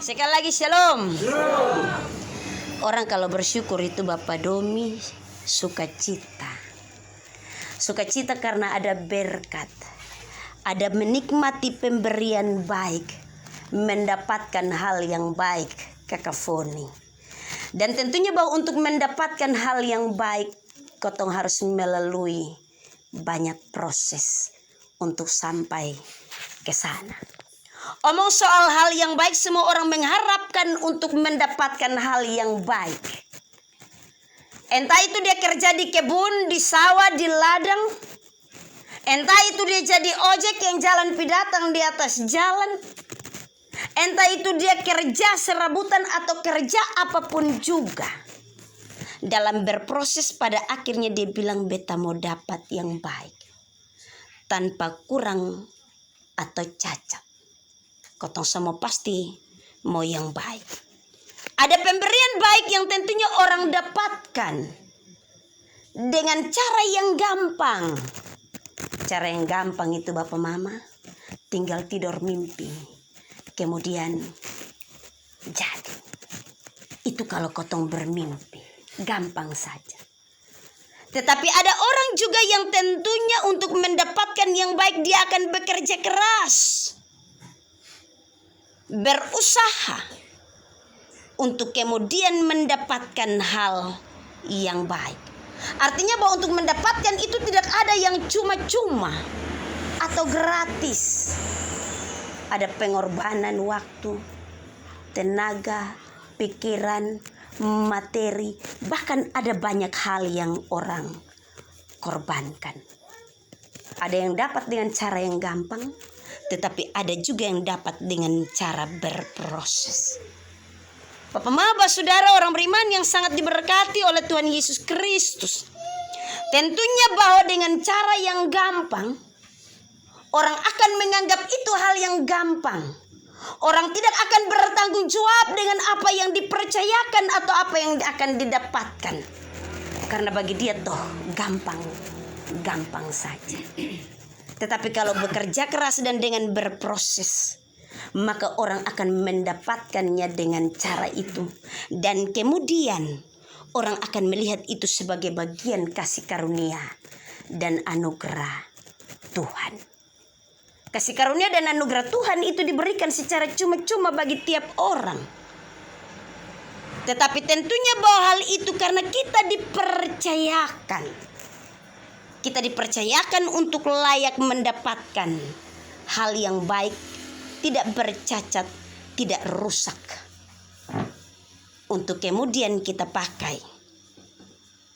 Sekali lagi shalom. Orang kalau bersyukur itu Bapak Domi sukacita. Sukacita karena ada berkat. Ada menikmati pemberian baik. Mendapatkan hal yang baik, Kakak Foni. Dan tentunya bahwa untuk mendapatkan hal yang baik, kotong harus melalui banyak proses untuk sampai ke sana. Omong soal hal yang baik, semua orang mengharapkan untuk mendapatkan hal yang baik. Entah itu dia kerja di kebun, di sawah, di ladang. Entah itu dia jadi ojek yang jalan pidatang di atas jalan. Entah itu dia kerja serabutan atau kerja apapun juga. Dalam berproses pada akhirnya dia bilang beta mau dapat yang baik. Tanpa kurang atau cacat. Kotong semua pasti mau yang baik. Ada pemberian baik yang tentunya orang dapatkan dengan cara yang gampang. Cara yang gampang itu Bapak Mama, tinggal tidur mimpi. Kemudian jadi. Itu kalau kotong bermimpi, gampang saja. Tetapi ada orang juga yang tentunya untuk mendapatkan yang baik dia akan bekerja keras. Berusaha untuk kemudian mendapatkan hal yang baik. Artinya bahwa untuk mendapatkan itu tidak ada yang cuma-cuma atau gratis. Ada pengorbanan waktu, tenaga, pikiran, materi, bahkan ada banyak hal yang orang korbankan. Ada yang dapat dengan cara yang gampang, tetapi ada juga yang dapat dengan cara berproses. Bapak Maba, saudara orang beriman yang sangat diberkati oleh Tuhan Yesus Kristus. Tentunya bahwa dengan cara yang gampang, orang akan menganggap itu hal yang gampang. Orang tidak akan bertanggung jawab dengan apa yang dipercayakan atau apa yang akan didapatkan. Karena bagi dia toh gampang saja. Tetapi kalau bekerja keras dan dengan berproses, maka orang akan mendapatkannya dengan cara itu. Dan kemudian orang akan melihat itu sebagai bagian kasih karunia dan anugerah Tuhan. Kasih karunia dan anugerah Tuhan itu diberikan secara cuma-cuma bagi tiap orang. Tetapi tentunya bahwa hal itu karena kita dipercayakan. Kita dipercayakan untuk layak mendapatkan hal yang baik, tidak bercacat, tidak rusak. Untuk kemudian kita pakai.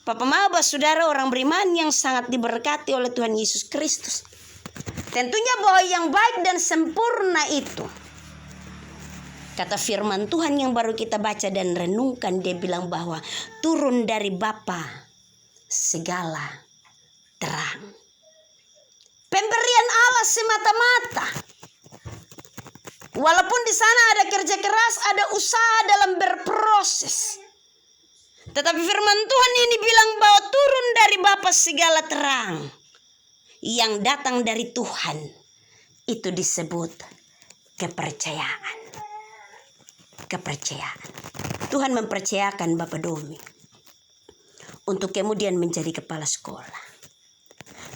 Bapak Maba, saudara orang beriman yang sangat diberkati oleh Tuhan Yesus Kristus. Tentunya bahwa yang baik dan sempurna itu, kata firman Tuhan yang baru kita baca dan renungkan, dia bilang bahwa turun dari Bapa segala terang. Pemberian Allah semata-mata. Walaupun di sana ada kerja keras, ada usaha dalam berproses. Tetapi firman Tuhan ini bilang bahwa turun dari Bapa segala terang. Yang datang dari Tuhan itu disebut kepercayaan. Kepercayaan. Tuhan mempercayakan Bapak Domi untuk kemudian menjadi kepala sekolah.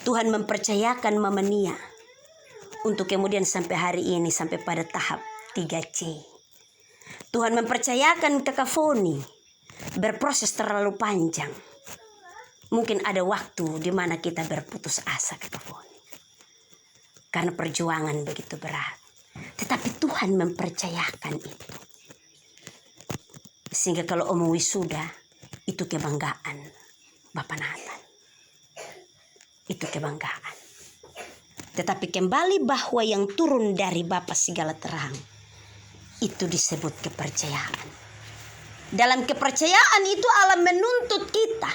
Tuhan mempercayakan Mama Nia untuk kemudian sampai hari ini sampai pada tahap 3C. Tuhan mempercayakan Kakak Foni berproses terlalu panjang. Mungkin ada waktu di mana kita berputus asa, Kakak Foni. Karena perjuangan begitu berat. Tetapi Tuhan mempercayakan itu. Sehingga kalau omong wisuda, itu kebanggaan Bapak Nathan. Itu kebanggaan. Tetapi kembali bahwa yang turun dari Bapa segala terang, itu disebut kepercayaan. Dalam kepercayaan itu Allah menuntut kita.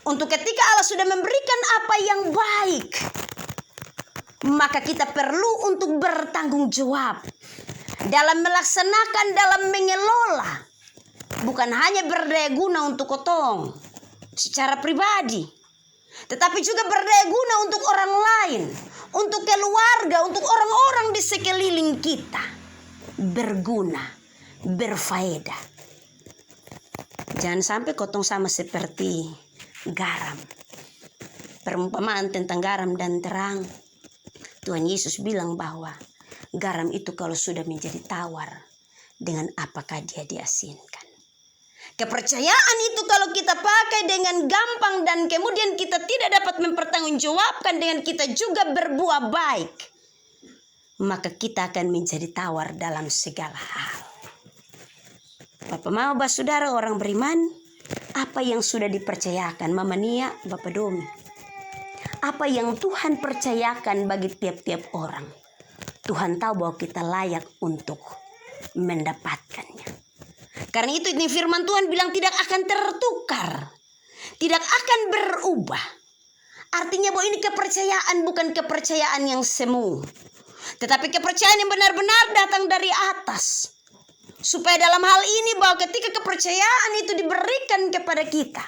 Untuk ketika Allah sudah memberikan apa yang baik, maka kita perlu untuk bertanggung jawab dalam melaksanakan, dalam mengelola. Bukan hanya berdaya guna untuk kotong secara pribadi, tetapi juga berdaya guna untuk orang lain, untuk keluarga, untuk orang-orang di sekeliling kita. berguna, berfaedah. Jangan sampai kotong sama seperti garam. Perumpamaan tentang garam dan terang. Tuhan Yesus bilang bahwa garam itu kalau sudah menjadi tawar, dengan apakah dia diasinkan. Kepercayaan itu kalau kita pakai dengan gampang dan kemudian kita tidak dapat mempertanggungjawabkan dengan kita juga berbuah baik, maka kita akan menjadi tawar dalam segala hal. Bapak Mama, saudara orang beriman, apa yang sudah dipercayakan Mama Nia, Bapak Domi, apa yang Tuhan percayakan bagi tiap-tiap orang, Tuhan tahu bahwa kita layak untuk mendapatkannya. Karena itu ini firman Tuhan bilang tidak akan tertukar, tidak akan berubah. Artinya bahwa ini kepercayaan bukan kepercayaan yang semu, tetapi kepercayaan yang benar-benar datang dari atas. Supaya dalam hal ini bahwa ketika kepercayaan itu diberikan kepada kita,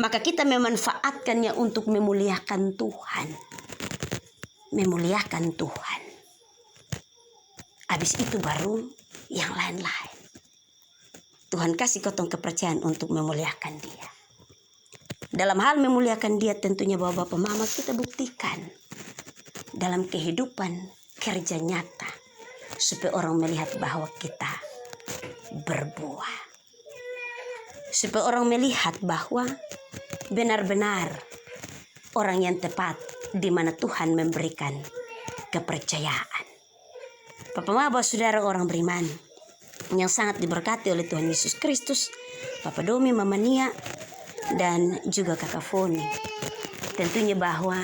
maka kita memanfaatkannya untuk memuliakan Tuhan. Memuliakan Tuhan. Habis itu baru yang lain-lain. Tuhan kasih kotong kepercayaan untuk memuliakan Dia. Dalam hal memuliakan Dia tentunya bahwa Bapak Mama kita buktikan dalam kehidupan kerja nyata. Supaya orang melihat bahwa kita berbuah. Supaya orang melihat bahwa benar-benar orang yang tepat di mana Tuhan memberikan kepercayaan. Bapak Mama, saudara orang beriman yang sangat diberkati oleh Tuhan Yesus Kristus, Bapak Domi, Mama Nia, dan juga Kakak Foni. Tentunya bahwa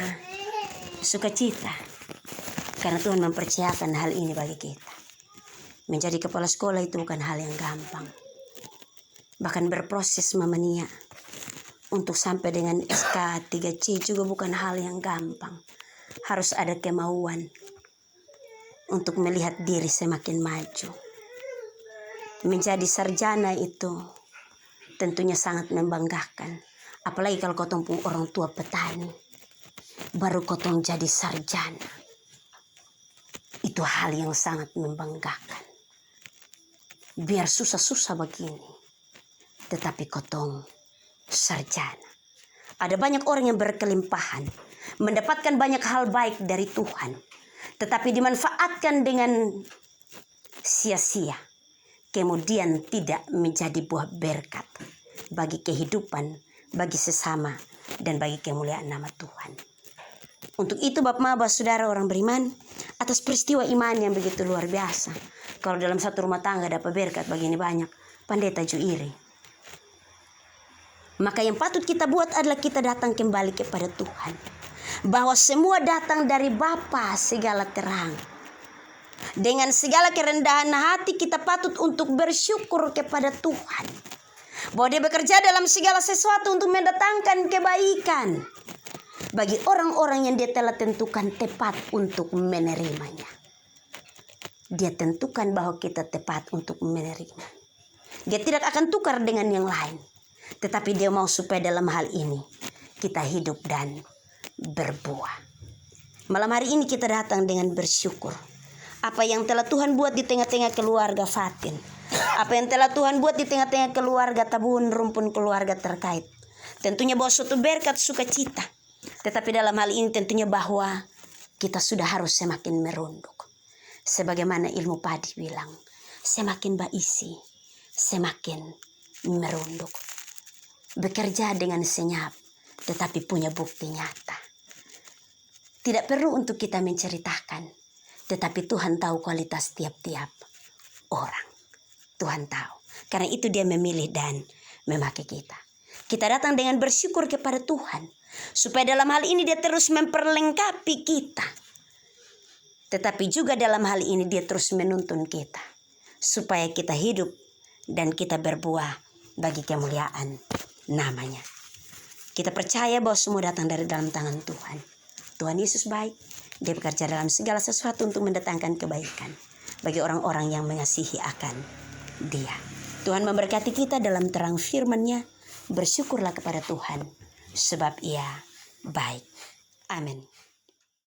sukacita karena Tuhan mempercayakan hal ini bagi kita. Menjadi kepala sekolah itu bukan hal yang gampang. Bahkan berproses Mama Nia untuk sampai dengan SK 3C juga bukan hal yang gampang. Harus ada kemauan untuk melihat diri semakin maju. Menjadi sarjana itu tentunya sangat membanggakan. Apalagi kalau kotong pun orang tua petani, baru kotong jadi sarjana. Itu hal yang sangat membanggakan. Biar susah-susah begini, tetapi kotong sarjana. Ada banyak orang yang berkelimpahan, mendapatkan banyak hal baik dari Tuhan, tetapi dimanfaatkan dengan sia-sia. Kemudian tidak menjadi buah berkat bagi kehidupan, bagi sesama, dan bagi kemuliaan nama Tuhan. Untuk itu Bapak Maba saudara orang beriman, atas peristiwa iman yang begitu luar biasa. Kalau dalam satu rumah tangga dapat berkat begini banyak, pendeta ju iri. Maka yang patut kita buat adalah kita datang kembali kepada Tuhan. Bahwa semua datang dari Bapa segala terang. Dengan segala kerendahan hati kita patut untuk bersyukur kepada Tuhan. Bahwa Dia bekerja dalam segala sesuatu untuk mendatangkan kebaikan. Bagi orang-orang yang Dia telah tentukan tepat untuk menerimanya. Dia tentukan bahwa kita tepat untuk menerima. Dia tidak akan tukar dengan yang lain. Tetapi Dia mau supaya dalam hal ini kita hidup dan berbuah. Malam hari ini kita datang dengan bersyukur. Apa yang telah Tuhan buat di tengah-tengah keluarga Fatin. Apa yang telah Tuhan buat di tengah-tengah keluarga Tabun, rumpun keluarga terkait. Tentunya bahwa suatu berkat sukacita. Tetapi dalam hal ini tentunya bahwa kita sudah harus semakin merunduk. Sebagaimana ilmu padi bilang, semakin berisi, semakin merunduk. Bekerja dengan senyap, tetapi punya bukti nyata. Tidak perlu untuk kita menceritakan. Tetapi Tuhan tahu kualitas tiap-tiap orang. Tuhan tahu. Karena itu Dia memilih dan memakai kita. Kita datang dengan bersyukur kepada Tuhan. Supaya dalam hal ini Dia terus memperlengkapi kita. Tetapi juga dalam hal ini Dia terus menuntun kita. Supaya kita hidup dan kita berbuah bagi kemuliaan namanya. Kita percaya bahwa semua datang dari dalam tangan Tuhan. Tuhan Yesus baik. Dia bekerja dalam segala sesuatu untuk mendatangkan kebaikan bagi orang-orang yang mengasihi akan Dia. Tuhan memberkati kita dalam terang firman-Nya. Bersyukurlah kepada Tuhan sebab Ia baik. Amin.